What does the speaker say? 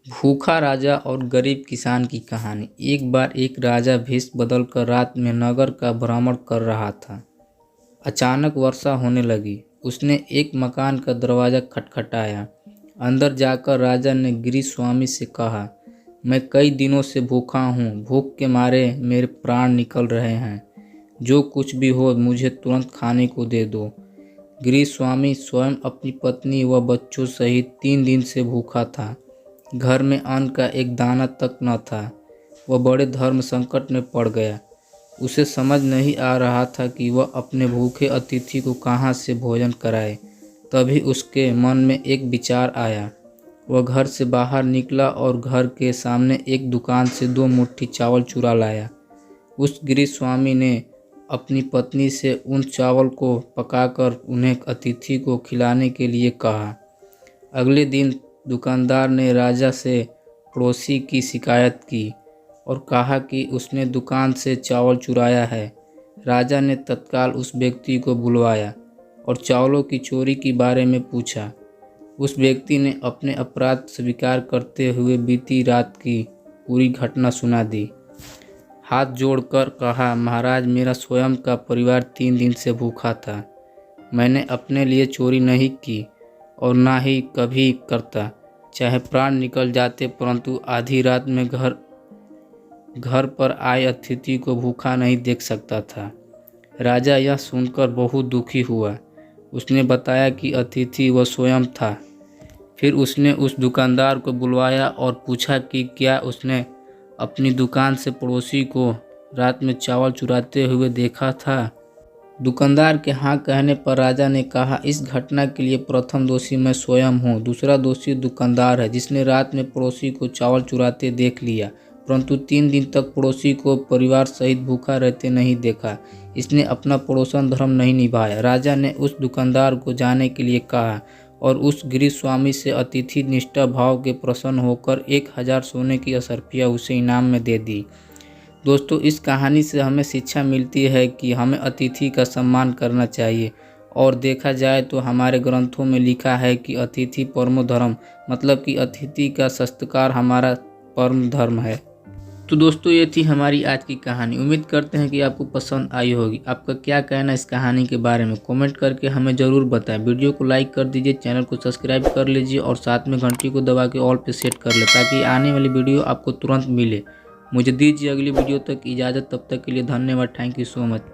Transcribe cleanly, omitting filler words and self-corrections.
भूखा राजा और गरीब किसान की कहानी। एक बार एक राजा भेष बदलकर रात में नगर का भ्रमण कर रहा था। अचानक वर्षा होने लगी। उसने एक मकान का दरवाज़ा खटखटाया। अंदर जाकर राजा ने गृहस्वामी से कहा, मैं कई दिनों से भूखा हूँ। भूख के मारे मेरे प्राण निकल रहे हैं। जो कुछ भी हो मुझे तुरंत खाने को दे दो। गृहस्वामी स्वयं अपनी पत्नी व बच्चों सहित 3 दिन से भूखा था। घर में अन्न का एक दाना तक न था। वह बड़े धर्म संकट में पड़ गया। उसे समझ नहीं आ रहा था कि वह अपने भूखे अतिथि को कहाँ से भोजन कराए। तभी उसके मन में एक विचार आया। वह घर से बाहर निकला और घर के सामने एक दुकान से 2 मुट्ठी चावल चुरा लाया। उस गृहस्वामी ने अपनी पत्नी से उन चावल को पकाकर उन्हें अतिथि को खिलाने के लिए कहा। अगले दिन दुकानदार ने राजा से पड़ोसी की शिकायत की और कहा कि उसने दुकान से चावल चुराया है। राजा ने तत्काल उस व्यक्ति को बुलवाया और चावलों की चोरी के बारे में पूछा। उस व्यक्ति ने अपने अपराध स्वीकार करते हुए बीती रात की पूरी घटना सुना दी। हाथ जोड़कर कहा, महाराज, मेरा स्वयं का परिवार 3 दिन से भूखा था। मैंने अपने लिए चोरी नहीं की और ना ही कभी करता। चाहे प्राण निकल जाते, परंतु आधी रात में घर पर आए अतिथि को भूखा नहीं देख सकता था। राजा यह सुनकर बहुत दुखी हुआ। उसने बताया कि अतिथि वह स्वयं था। फिर उसने उस दुकानदार को बुलवाया और पूछा कि क्या उसने अपनी दुकान से पड़ोसी को रात में चावल चुराते हुए देखा था। दुकानदार के हाँ कहने पर राजा ने कहा, इस घटना के लिए प्रथम दोषी मैं स्वयं हूँ। दूसरा दोषी दुकानदार है, जिसने रात में पड़ोसी को चावल चुराते देख लिया, परंतु 3 दिन तक पड़ोसी को परिवार सहित भूखा रहते नहीं देखा। इसने अपना पड़ोसन धर्म नहीं निभाया। राजा ने उस दुकानदार को जाने के लिए कहा और उस गृहस्वामी से अतिथि निष्ठा भाव के प्रसन्न होकर 1000 सोने की असरफियाँ उसे इनाम में दे दी। दोस्तों, इस कहानी से हमें शिक्षा मिलती है कि हमें अतिथि का सम्मान करना चाहिए। और देखा जाए तो हमारे ग्रंथों में लिखा है कि अतिथि परमो धर्म, मतलब कि अतिथि का सत्कार हमारा परम धर्म है। तो दोस्तों, ये थी हमारी आज की कहानी। उम्मीद करते हैं कि आपको पसंद आई होगी। आपका क्या कहना इस कहानी के बारे में कमेंट करके हमें ज़रूर बताएं। वीडियो को लाइक कर दीजिए, चैनल को सब्सक्राइब कर लीजिए और साथ में घंटी को दबा के ऑल पे सेट कर ले, ताकि आने वाली वीडियो आपको तुरंत मिले। मुझे दीजिए अगली वीडियो तक इजाज़त। तब तक के लिए धन्यवाद। Thank you so much.